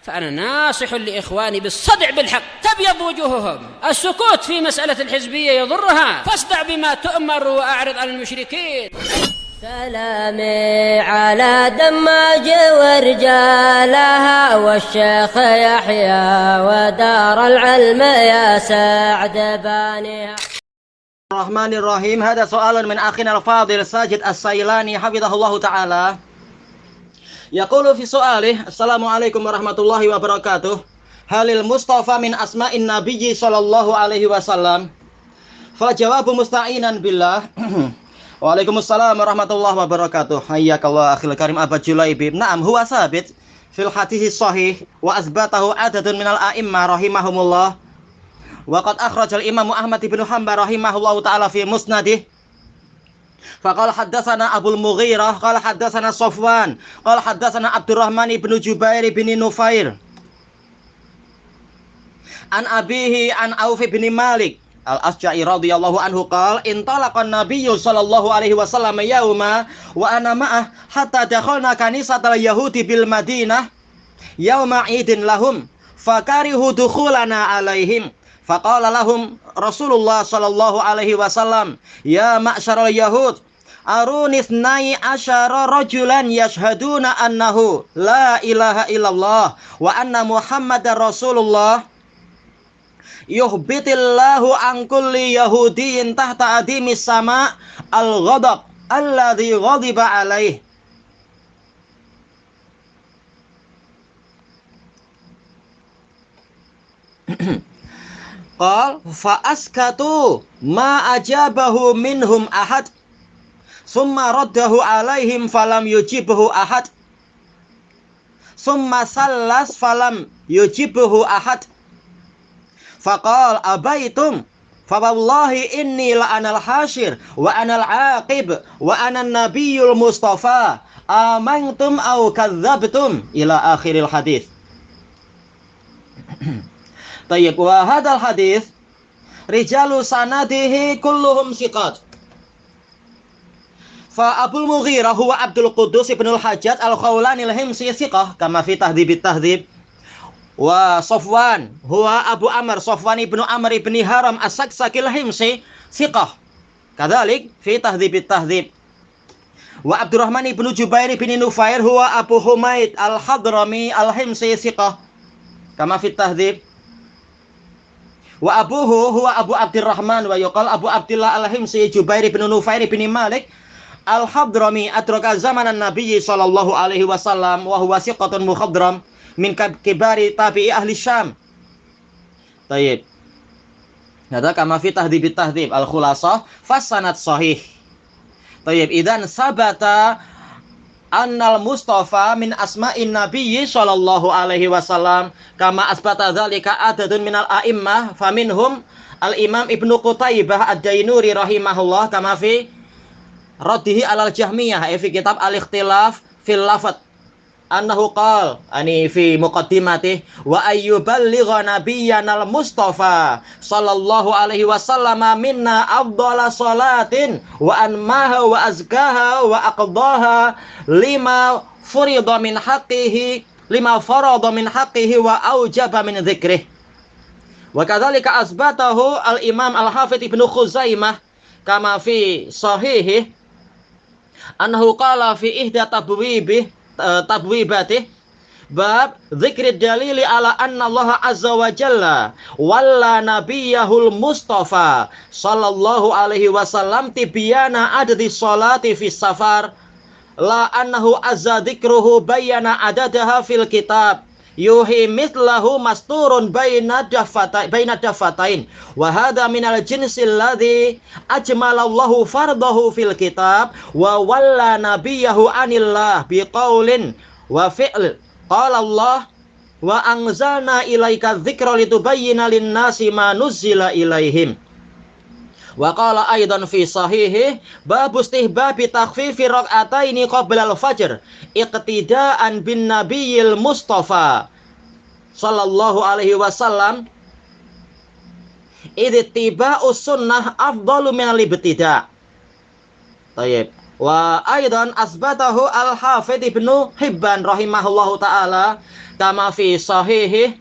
فأنا ناصح لإخواني بالصدع بالحق تبيض وجوههم. السكوت في مسألة الحزبية يضرها، فاصدع بما تؤمر وأعرض عن المشركين. سلامي على دماج ورجالها والشيخ يحيى ودار العلم يا سعد بانيها. الرحمن الرحيم. هذا سؤال من أخينا الفاضل ساجد السيلاني حفظه الله تعالى. يقول في سؤاله: السلام عليكم ورحمة الله وبركاته. هل المصطفى من أسماء النبي صلى الله عليه وسلم؟ فجواب مستعينا بالله. Waalaikumsalam warahmatullahi wabarakatuh. Hayyakallah akhil karim Aba Julaibib. Naam, huwa sabit fil hadis sahih wa asbatahu adadun minal a'immah rahimahumullah. Wa qad akhrajal Imam Ahmad ibn Hanbal rahimahullahu ta'ala fi musnadih. Faqala haddatsana Abul Mughirah qala haddatsana Safwan qala haddatsana Abdurrahman ibn Jubair bin Nufair an abihi an Auf bin Malik Al-Asja'i radhiyallahu anhu qala intalaqan nabiyyu sallallahu alaihi wasallam yauma wa ana ma'ah hatta dakhalna kanisatal yahudi bil Madinah yauma idin lahum fakarihu dukhulana alaihim faqala lahum Rasulullah sallallahu alaihi wasallam ya ma'syaral yahud arunis nai asyara rajulan yashhaduna annahu la ilaha illallah wa anna muhammadar rasulullah yuhbitillahu an kulli yahudiyin tahta adimis sama al-ghadab alladhi ghadiba alaih. Qal fa askatu ma ajabahu minhum ahad summa raddahu alaihim falam yujibhu ahad summa sallas falam yujibhu ahad faqal abaitum fa wallahi inni la anal hashir wa anal aqib wa anan nabiyul mustafa amantum aw kadzabtum ila akhiril hadis. Tayyib, wa hadal hadis rijalu sanadihi kulluhum siqat. Fa Abul Mughirah huwa Abdul Quddus ibn al-Hajjaj al-Khawlani al-Himsi siqah kama fi tahdhibit tahdhib. Wa Safwan huwa Abu Amr Safwan ibn Amr ibn Haram as-Saksakil Himsi siqah kadzalik fi tahdhibit tahdhib. Wa Abdurrahman ibn Jubair ibn Nufair huwa Abu Humaid al-Hadrami al-Himsi siqah kama fi tahdhib. Wa abuhu huwa Abu Abdurrahman wa yuqal Abu Abdullah al-Himsi Jubair ibn Nufair ibn Malik al-Hadrami adraka zamanan Nabi sallallahu alaihi wasallam wa huwa siqatun mukhadram min kibari tabi'i ahli Syam. Tayyib. Hadza kama fi tahdhibit tahdhib al-khulasah fasanad sahih. Tayyib, idzan sabata annal mustafa min asma'in nabiyyi sallallahu alaihi wasallam kama asbata dzalika adadun minal a'immah faminhum al-imam Ibnu Qutaibah ad-Dainuri rahimahullah kama fi raddihi alal jahmiyah fi kitab al-ikhtilaf fil lafadz annahu qala ani fi muqaddimati wa ayyuballigha nabiyyanal mustafa sallallahu alaihi wasallam minna afdhala salatin wa anmaha wa azkaha wa aqdaha lima furida min haqqihi lima farada min haqqihi wa aujaba min dzikrih. Wa kadzalika asbatahu al-imam al-hafidz Ibnu Khuzaimah kama fi sahihi annahu qala fi ihda tabwibatih bab dzikri dalili ala anna Allah azza wa jalla walla nabiyahul mustafa sallallahu alaihi wasallam tibyana adadi sholati fi safar la annahu azza dzikruhu bayyana adadaha fil kitab yuhi mithlahu masturun baina dafatain wa hadha minal jinsil ladzi ajmalallahu fardahu fil kitab wa walla nabiyahu anillah biqaulin wa fi'l qala Allah wa anzalna ilaika dzikra litubayyana lin-nasi ma nuzzila ilaihim. Wa qala aidan fi sahihi bab istihbabi takhfifi rak'ataini qabla al-fajr iqtidaan bin nabiyil mustafa sallallahu alaihi wasallam ittiba'us sunnah afdalu min al-ibtida'. Tayyib. Wa aidan asbatahu al-Hafidz Ibnu Hibban rahimahullahu taala kama fi sahihih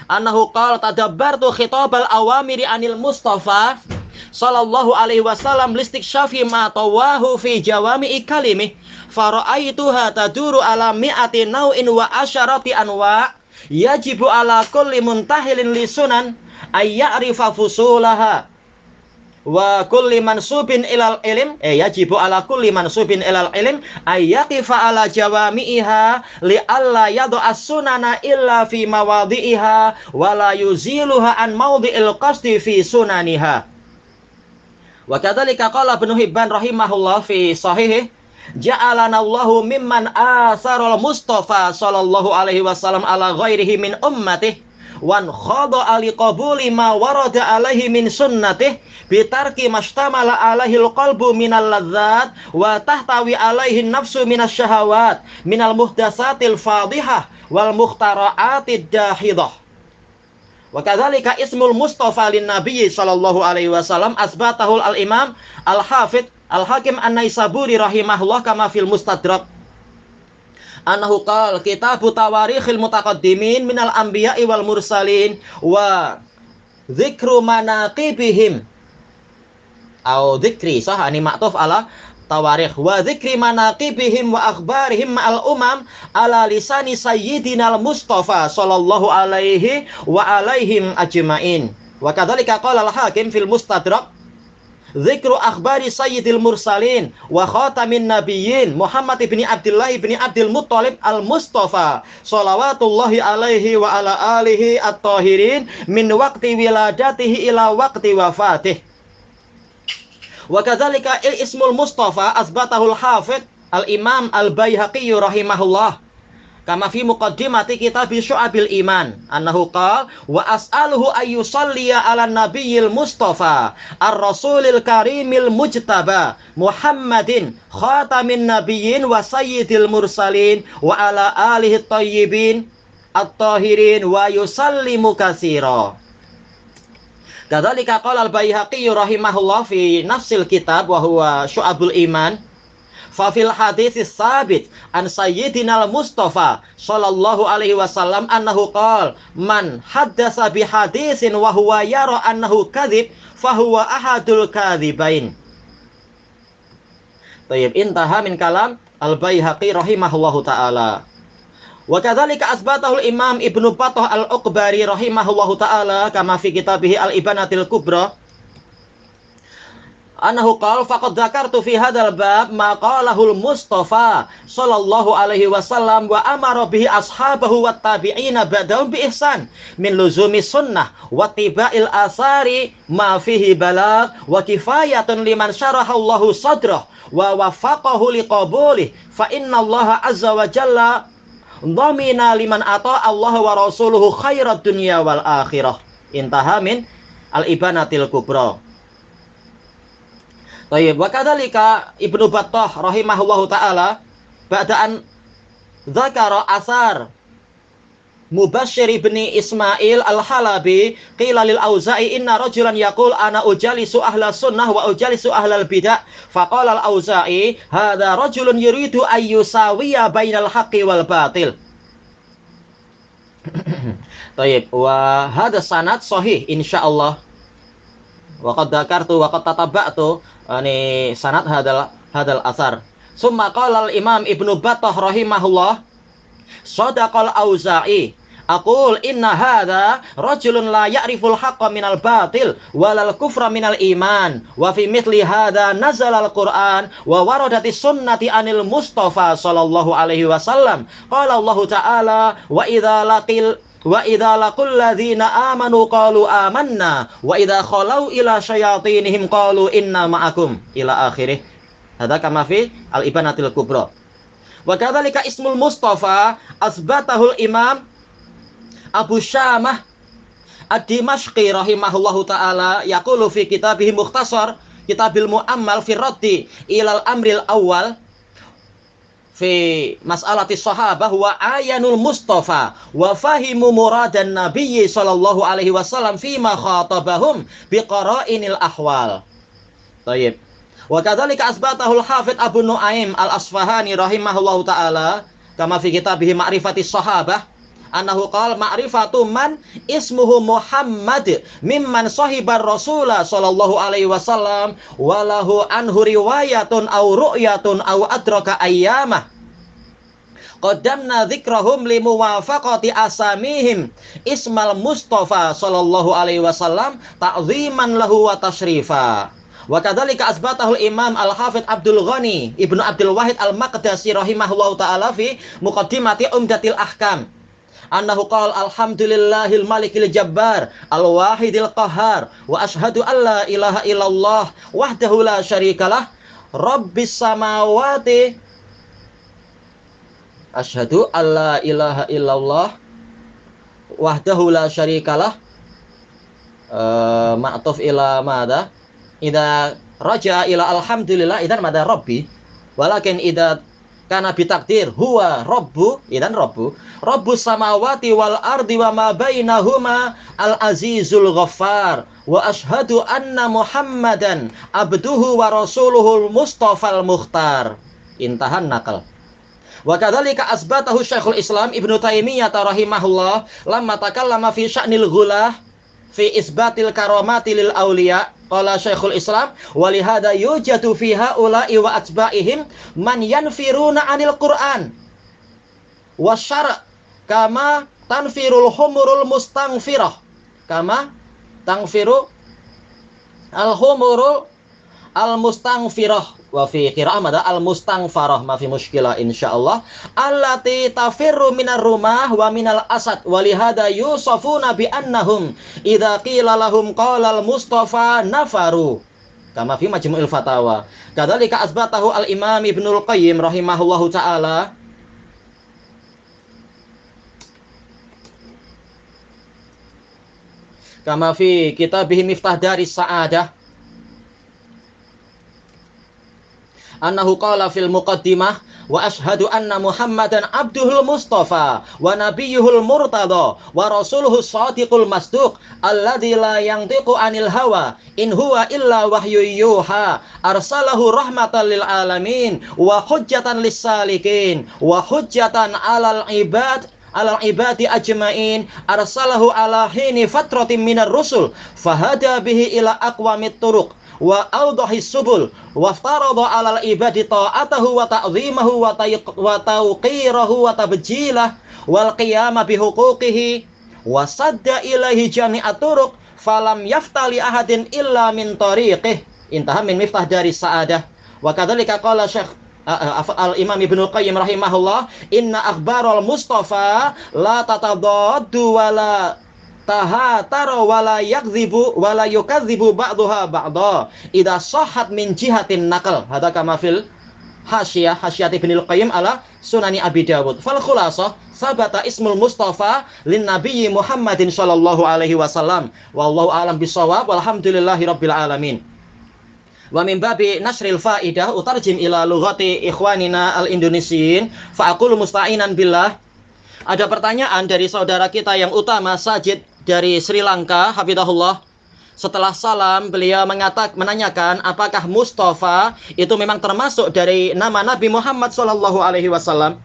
annahu qala tadabbartu khitabal awamiri anil Mustafa sallallahu alaihi wasallam listikshafi ma tawahu fi jawami'i kalimih fara'aituha taduru ala mi'ati naw'in wa asyarati anwa' yajibu ala kulli muntahilin li sunan ay ya'rifa fusulaha wa kulli mansubin ilal ilm yajibu ala kulli mansubin ilal ilm ay yaqifa ala jawami'iha li alla yad'a sunana illa fi mawadhi'iha wa la yuziluha an mawdhi'il qasdi fi sunaniha. Wa kadzalika qala Ibnu Hibban rahimahullah fi sahihih ja'alana Allahu mimman asarul Mustafa sallallahu alaihi wasallam ala ghairihi min ummatihi wan khada ali qabuli ma warada alaihi min sunnatih bitarki mastamala alaihi alqalbu minal ladzat wa tahtawi alaihi nafsu minas syahawat minal muhdatsatil fadhihah wal mukhtara'atid dahidah. Wa kadzalika ismul Mustafa lin Nabi sallallahu alaihi wasallam asbatahul al-Imam al-Hafidz al-Hakim an-Naisaburi rahimahullah kama fil Mustadrak annahu qala kitabu tawarikhil mutaqaddimin minal anbiya'i wal mursalin wa dzikru manaqibihim au dzikri sah ani ma'tuf ala tawarikh wa dzikri manaqibihim wa akhbarihim ma'al umam ala lisani sayyidinal Mustafa sallallahu alaihi wa alaihim ajmain. Wa kadzalika qala al-Hakim fil Mustadrak dzikru akhbari sayyidil mursalin wa khatamin nabiyyin Muhammad ibni Abdullah ibni Abdul Muttalib al-Mustafa shalawatullahi alaihi wa ala alihi at-tahirin min waqti wiladatihi ila waqti wafatih. Wa kadzalika ismul Mustafa asbatahul Hafidz al-Imam al-Baihaqi rahimahullah kama fi muqaddimati kitab Syu'abil Iman annahu qala wa as'aluhu ayyusalliya ala nabiyil Mustafa ar-rasulil karimil mujtaba Muhammadin khatamin nabiyyin wa sayyidil mursalin wa ala alihi thayyibin at-tahirin wa yusallimu katsira. Kadzalika qala al-Baihaqi rahimahullah fi nafsil kitab wa huwa Syu'abul Iman fa fil haditsis sabit an sayyidina al-Mustafa sallallahu alaihi wasallam annahu qala man haddatsa bi hadisin wa huwa yara annahu kadzib fa huwa ahadul kadzibain. Tayyib, intaha min kalam al-Baihaqi rahimahullahu taala. Wa kadzalika asbatahul Imam Ibnu Battah al-Uqbari rahimahullahu taala kama fi kitabih al-Ibanatil Kubra annahu qala faqad dzakartu fi hadzal bab ma qalahul Mustafa sallallahu alaihi wasallam wa amara bihi ashabahu wat tabi'ina ba'dahum bi ihsan min luzumi sunnah wa tiba'il asari ma fihi balagh wa kifayatun liman syaraha Allahu sadrah wa waffaqahu liqabulih fa inna Allah azza wa jalla dhamina liman ata Allah wa rasuluhu khairat dunya wal akhirah. Intaha min al-Ibanatil Kubra. Tayyib, wa kadzalika Ibnu Battah rahimahullahu taala ba'daan dzakara asar Mubashshir ibni Ismail al-Halabi qila lil Auza'i inna rajulan yaqul ana ujalisu ahla sunnah wa ujalisu ahlal bidah faqala al-Auza'i hadza rajulun yuridu an yusawiya bainal haqqi wal batil. Tayyib, wa hadha sanad sahih insyaallah. Wa qad dzakartu wa qad tataba'tu ani sanad hadal asar. Summa qala al-Imam Ibnu Battah rahimahullah sadaqal Auza'i aqul inna hadha rajulun la ya'riful haqqa minal batil walal kufra minal iman wa fi mithli hadha nazala al-Qur'an wa waradatis sunnati anil Mustafa sallallahu alaihi wasallam qala Allah ta'ala wa idza laqul ladzina amanu qalu amanna wa idza khalau ila syayatinihim qalu inna ma'akum ila akhirih. Hadza kama fi al-Ibanatil Kubra. Wa kadzalika ismul Mustafa asbatahul Imam Abu Syamah ad-Dimashqi rahimahullahu taala yaqulu fi kitabih Mukhtasar Kitabil Mu'ammal fi raddi ilal amril awal fi mas'alati sahabah wa ayanul Mustafa wa fahimu muradan nabiyyi sallallahu alaihi wasallam fi ma khatabahum biqara'inil ahwal. Tayyib. Wa kadzalika asbatahul hafidz Abu Nuaim al-Asfahani rahimahullahu taala kama fi kitabih Ma'rifatis Shahabah annahu qala ma'rifatu man ismuhu Muhammad mimman sahibar Rasulullah sallallahu alaihi wasallam walahu anhu riwayatun aw ru'yatun aw adraka ayyamah qaddamna dzikrahum limuwafaqati asamihim ismal Mustafa sallallahu alaihi wasallam ta'ziman lahu wa tashrifa. Wa kadzalika asbatahul Imam Al-Hafidz Abdul Ghani Ibnu Abdul Wahid Al-Maqdisi rahimahullahu taala fi muqaddimati Umdatil Ahkam annahu qala alhamdulillahil malikil jabbar al-wahidil qahhar wa asyhadu an la ilaha illallah wahdahu la syarikalah rabbis samawati asyhadu an la ilaha illallah wahdahu la syarikalah ma'tuf ila madha idza raja'a ila alhamdulillah idan madha rabbi walakin idza karena bitakdir huwa rabbu idan rabbus samawati wal ardi wa ma bainahuma al azizul ghaffar wa asyhadu anna muhammadan abduhu wa rasuluhul mustafal mukhtar. Intahan nakal. Wa kadzalika asbatahu Syekhul Islam Ibnu Taimiyah rahimahullah lamma takallama fi sya'nil ghulah fi isbatil karamati lil auliya. Qala Syekhul Islam walihada yujadu fi haula'i wa atba'ihim man yanfiruna 'anil Qur'an wasyara' kama tanfirul humurul mustanfirah kama tanfiru al humurul al mustanfirah wa fi qira'ah mada al mustanfarah ma fi mushkilah insyaallah allati tafirru minar rumah wa minal asad walihada yusafuna bi annahum idza qila lahum qala al mustafa nafaru kama fi majmu'il fatawa. Kadzalika asbatahu al imam Ibnul Qayyim rahimahullahu taala kama fi kitabih Miftah Daris Sa'adah annahu qala fil muqaddimah wa asyhadu anna Muhammadan abduhul mustafa wa nabiyyuhul murtada wa rasuluhus shadiqul masduq alladzi la yantiqu anil hawa in huwa illa wahyu yuha arsalahu rahmatan lil alamin wa hujjatan lis salikin wa hujjatan alal ibadi ajmain arsalahu ala hini fatratin minar rusul fahada bihi ila aqwamit turuq wa awdahis subul wa farada 'alal ibadi ta'atahu wa ta'zimahu wa tawqirahu wa tabjilah wal qiyama bi huquqihi wa sadda ilaihi jami'at turuq falam yaftali ahadin illa min tariqih. Intaha min Miftah Daris Sa'adah. Wa kadzalika qala Syekh al-Imam Ibnu Qayyim rahimahullah inna akhbarul mustafa la tatadaddu wa la tahatara wala yakdzibu wala yukadzibu ba'daha ba'dha idza sahhat min jihatin naql hada kama fil hasyiyah Ibnul Qayyim ala Sunani Abi Dawud. Fal khulasah sabata ismul Mustafa lin nabiyyi Muhammadin sallallahu alaihi wasallam wallahu a'lam bissawab walhamdulillahi rabbil alamin. Wa min babi nasril faidah utarjim ila lughati ikhwanina al-indonesiyin fa aqulu musta'inan billah. Ada pertanyaan dari saudara kita yang utama Sajid dari Sri Lanka, hafizahullah. Setelah salam, beliau menanyakan apakah Mustafa itu memang termasuk dari nama Nabi Muhammad sallallahu alaihi wasallam.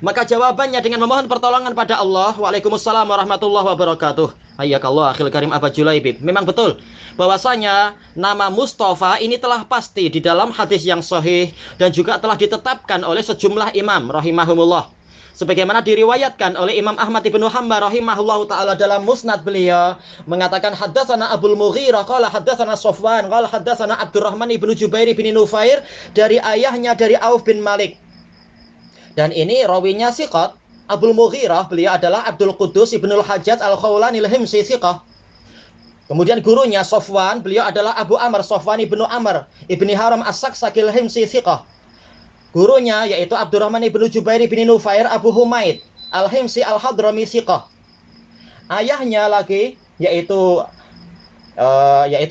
Maka jawabannya dengan memohon pertolongan pada Allah. Waalaikumsalam warahmatullahi wabarakatuh. Hayyakallah akhil karim Aba Julaibib. Memang betul bahwasanya nama Mustafa ini telah pasti di dalam hadis yang sahih dan juga telah ditetapkan oleh sejumlah imam rahimahumullah. Sebagaimana diriwayatkan oleh Imam Ahmad ibnu Hanbal rahimahullahu taala dalam musnad beliau mengatakan haddatsana Abul Mughirah qala haddatsana Sofwan qala haddatsana Abdurrahman ibnu Jubair bin Nufair dari ayahnya dari Auf bin Malik. Dan ini rawinya siqat. Abul Mughirah beliau adalah Abdul Quddus ibnul Hajjaj al-Khawlani al-Himsi siqah. Kemudian gurunya Sofwan beliau adalah Abu Amr Sofwan ibnu Amr ibni Haram as-Saksaki al-Himsi siqah. Gurunya yaitu Abdurrahman ibnu Jubair bin Nufair Abu Humaid al-Himsi al-Hadrami siqah. Ayahnya lagi yaitu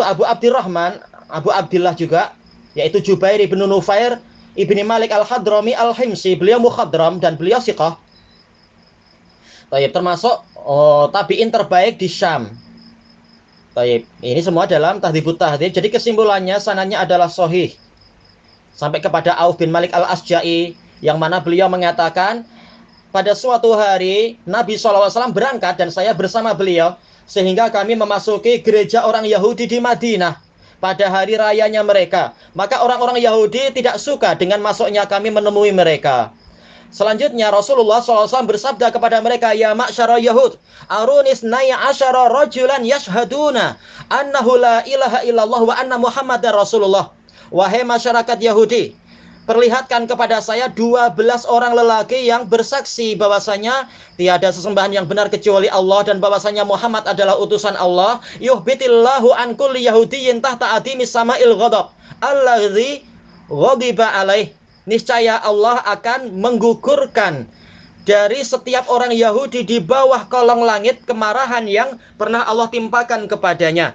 Abu Abdurrahman Abu Abdillah juga yaitu Jubair bin Nufair ibni Malik al-Hadrami al-Himsi. Beliau mukhadram dan beliau siqah. Taib, termasuk tabi'in terbaik di Syam. Taib, ini semua dalam Tahdhibut Tahdhib. Jadi kesimpulannya sanadnya adalah sahih. sampai kepada Auf bin Malik al-Asja'i, yang mana beliau mengatakan pada suatu hari Nabi SAW berangkat dan saya bersama beliau, sehingga kami memasuki gereja orang Yahudi di Madinah pada hari rayanya mereka. Maka orang-orang Yahudi tidak suka dengan masuknya kami menemui mereka. Selanjutnya Rasulullah SAW bersabda kepada mereka, ya ma'syara Yahud, arunis naya asyara rajulan yashhaduna annahu la ilaha illallah wa anna Muhammadar Rasulullah. Wahai masyarakat Yahudi, perlihatkan kepada saya 12 orang lelaki yang bersaksi bahwasanya tiada sesembahan yang benar kecuali Allah dan bahwasanya Muhammad adalah utusan Allah. Yuhbitillahu an kulli yahudiyyin tahta adimis sama'il ghadab allazi ghadiba alaih. Niscaya Allah akan menggugurkan dari setiap orang Yahudi di bawah kolong langit kemarahan yang pernah Allah timpakan kepadanya.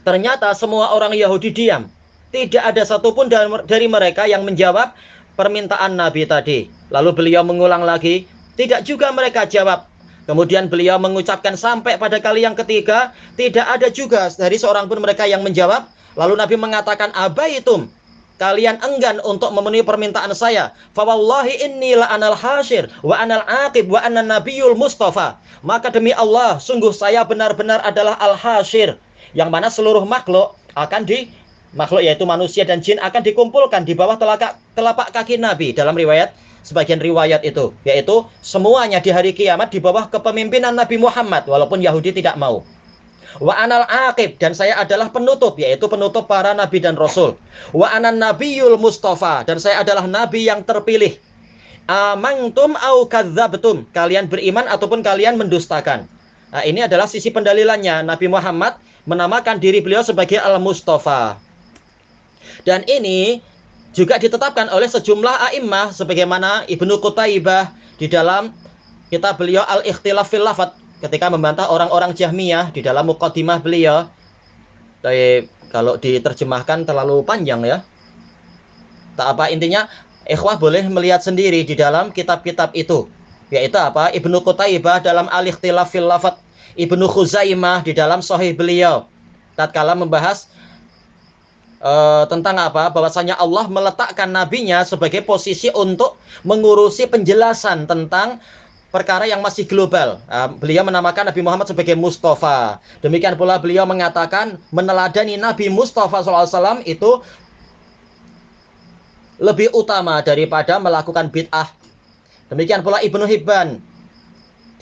Ternyata semua orang Yahudi diam. Tidak ada satupun dari mereka yang menjawab permintaan Nabi tadi. Lalu beliau mengulang lagi, tidak juga mereka jawab. Kemudian beliau mengucapkan sampai pada kali yang ketiga, tidak ada juga dari seorang pun mereka yang menjawab. Lalu Nabi mengatakan, abaitum, kalian enggan untuk memenuhi permintaan saya. Fa wallahi inni la anal hasyir wa anal aqib wa anna nabiyul mustafa. Maka demi Allah, sungguh saya benar-benar adalah al-hasyir, yang mana seluruh makhluk yaitu manusia dan jin akan dikumpulkan di bawah telapak kaki Nabi. Dalam riwayat, sebagian riwayat itu, yaitu semuanya di hari kiamat di bawah kepemimpinan Nabi Muhammad, walaupun Yahudi tidak mau. Wa anal aqib, dan saya adalah penutup, yaitu penutup para nabi dan rasul. Wa anan nabiyul mustafa, dan saya adalah nabi yang terpilih. Amantum au kadzabtum, kalian beriman ataupun kalian mendustakan. Nah, ini adalah sisi pendalilannya. Nabi Muhammad menamakan diri beliau sebagai al-Mustafa. Dan ini juga ditetapkan oleh sejumlah a'immah, sebagaimana Ibnu Qutaibah di dalam kitab beliau Al-Ikhtilaf fil Lafadz, ketika membantah orang-orang Jahmiyah di dalam muqaddimah beliau. Tapi kalau diterjemahkan terlalu panjang ya. Tak apa, intinya ikhwah boleh melihat sendiri di dalam kitab-kitab itu. Yaitu apa? Ibnu Qutaibah dalam Al-Ikhtilaf fil Lafadz, Ibnu Khuzaimah di dalam Sahih beliau tatkala membahas tentang apa? Bahwasanya Allah meletakkan nabinya sebagai posisi untuk mengurusi penjelasan tentang perkara yang masih global. Beliau menamakan Nabi Muhammad sebagai Mustafa. Demikian pula beliau mengatakan meneladani Nabi Mustafa SAW itu lebih utama daripada melakukan bid'ah. Demikian pula Ibnu Hibban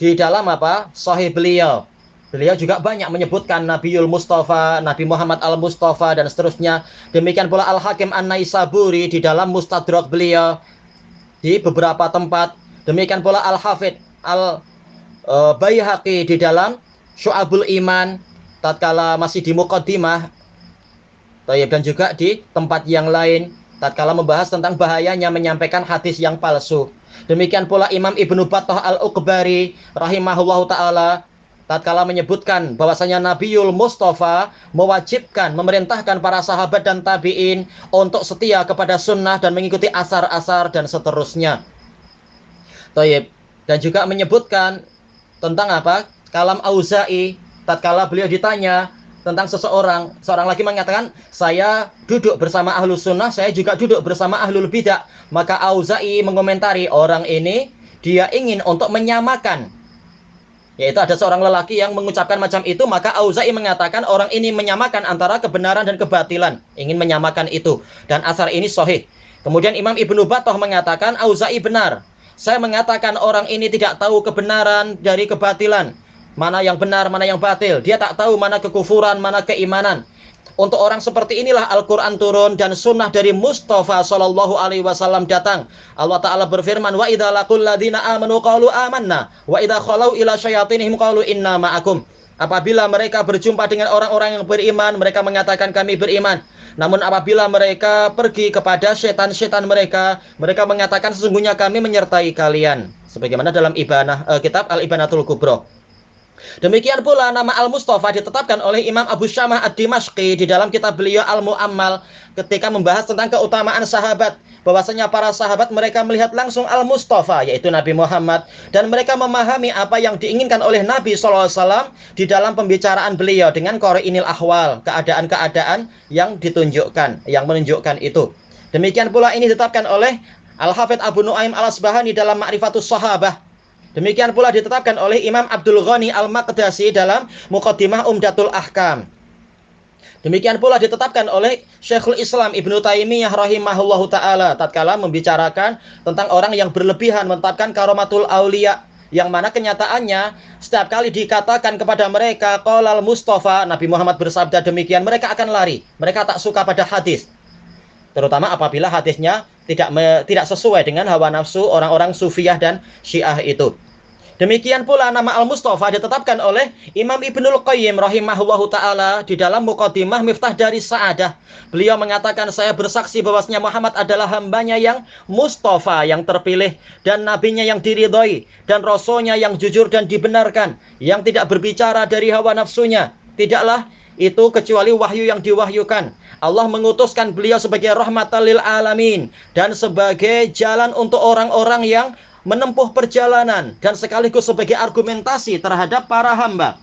di dalam apa? Sahih beliau. Beliau juga banyak menyebutkan Nabiul Mustafa, Nabi Muhammad Al-Mustafa, dan seterusnya. Demikian pula Al-Hakim An-Naisaburi di dalam Mustadrak beliau di beberapa tempat. Demikian pula Al-Hafidh Al-Baihaqi di dalam Syu'abul Iman tatkala masih di muqaddimah, dan juga di tempat yang lain tatkala membahas tentang bahayanya menyampaikan hadis yang palsu. Demikian pula Imam Ibnu Battah Al-Uqbari rahimahullahu ta'ala tatkala menyebutkan bahwasanya Nabiul Mustafa mewajibkan, memerintahkan para sahabat dan tabi'in untuk setia kepada sunnah dan mengikuti asar-asar dan seterusnya. Dan juga menyebutkan tentang apa? Kalam Auza'i tatkala beliau ditanya tentang seorang lagi mengatakan, saya duduk bersama ahlus sunnah, saya juga duduk bersama ahlul bidah. Maka Auza'i mengomentari, orang ini dia ingin untuk menyamakan, yaitu ada seorang lelaki yang mengucapkan macam itu, maka Auza'i mengatakan orang ini menyamakan antara kebenaran dan kebatilan, ingin menyamakan itu, dan asar ini sahih. Kemudian Imam Ibnu Battah mengatakan Auza'i benar. Saya mengatakan orang ini tidak tahu kebenaran dari kebatilan, mana yang benar, mana yang batil. Dia tak tahu mana kekufuran, mana keimanan. Untuk orang seperti inilah Al-Quran turun dan sunnah dari Mustafa Sallallahu Alaihi Wasallam datang. Allah Ta'ala berfirman, wa idza laqul ladzina amanu qalu amanna wa idza khalau ila syayatinihim qalu inna ma'akum. Apabila mereka berjumpa dengan orang-orang yang beriman, mereka mengatakan kami beriman. Namun apabila mereka pergi kepada setan-setan mereka, mereka mengatakan sesungguhnya kami menyertai kalian. Sebagaimana dalam kitab Al-Ibanatul Kubra. Demikian pula nama Al-Mustafa ditetapkan oleh Imam Abu Syamah Ad-Dimashqi di dalam kitab beliau Al-Mu'ammal ketika membahas tentang keutamaan sahabat. Bahwasanya para sahabat mereka melihat langsung Al-Mustafa, yaitu Nabi Muhammad, dan mereka memahami apa yang diinginkan oleh Nabi SAW di dalam pembicaraan beliau dengan qari'inil ahwal, keadaan-keadaan yang ditunjukkan, yang menunjukkan itu. Demikian pula ini ditetapkan oleh Al-Hafidz Abu Nu'aim Al-Asbahani dalam Ma'rifatus Sahabah. Demikian pula ditetapkan oleh Imam Abdul Ghani Al-Maqdasi dalam Muqaddimah Umdatul Ahkam. Demikian pula ditetapkan oleh Syekhul Islam Ibnu Taimiyah rahimahullahu ta'ala tatkala membicarakan tentang orang yang berlebihan menetapkan karomatul aulia, yang mana kenyataannya setiap kali dikatakan kepada mereka qalal Mustafa, Nabi Muhammad bersabda demikian, mereka akan lari. Mereka tak suka pada hadis, terutama apabila hadisnya tidak sesuai dengan hawa nafsu orang-orang Sufiyah dan Syiah itu. Demikian pula nama Al-Mustafa ditetapkan oleh Imam Ibnul Qayyim rahimahullahu ta'ala di dalam Muqaddimah Miftah Dari Sa'adah. Beliau mengatakan, saya bersaksi bahwasanya Muhammad adalah hambanya yang Mustafa, yang terpilih, dan nabinya yang diridhoi, dan rasulnya yang jujur dan dibenarkan, yang tidak berbicara dari hawa nafsunya. Tidaklah itu kecuali wahyu yang diwahyukan. Allah mengutuskan beliau sebagai rahmatan lil alamin dan sebagai jalan untuk orang-orang yang menempuh perjalanan, dan sekaligus sebagai argumentasi terhadap para hamba.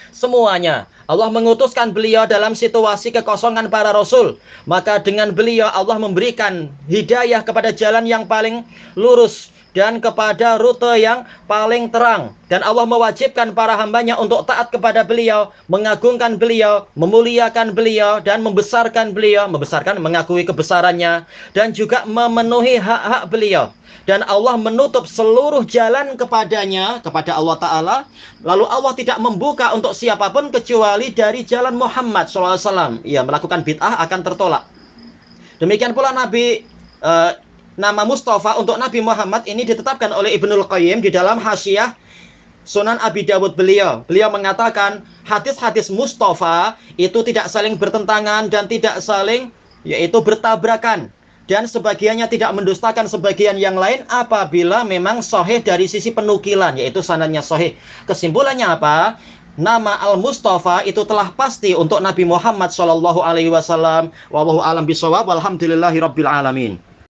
Semuanya Allah mengutuskan beliau dalam situasi kekosongan para rasul. Maka dengan beliau Allah memberikan hidayah kepada jalan yang paling lurus dan kepada rute yang paling terang. Dan Allah mewajibkan para hambanya untuk taat kepada beliau, mengagungkan beliau, memuliakan beliau, dan membesarkan beliau. Membesarkan, mengakui kebesarannya, dan juga memenuhi hak-hak beliau. Dan Allah menutup seluruh jalan kepadanya, kepada Allah Ta'ala. Lalu Allah tidak membuka untuk siapapun kecuali dari jalan Muhammad SAW. Ya, melakukan bid'ah akan tertolak. Demikian pula nama Mustafa untuk Nabi Muhammad ini ditetapkan oleh Ibnul Qayyim di dalam Hasyiah Sunan Abi Dawud beliau. Beliau mengatakan hadis-hadis Mustafa itu tidak saling bertentangan dan tidak saling yaitu bertabrakan. Dan sebagiannya tidak mendustakan sebagian yang lain apabila memang sahih dari sisi penukilan, yaitu sanadnya sahih. Kesimpulannya apa? Nama Al-Mustafa itu telah pasti untuk Nabi Muhammad SAW. Wallahu a'lam bishawab. Walhamdulillahirabbil alamin.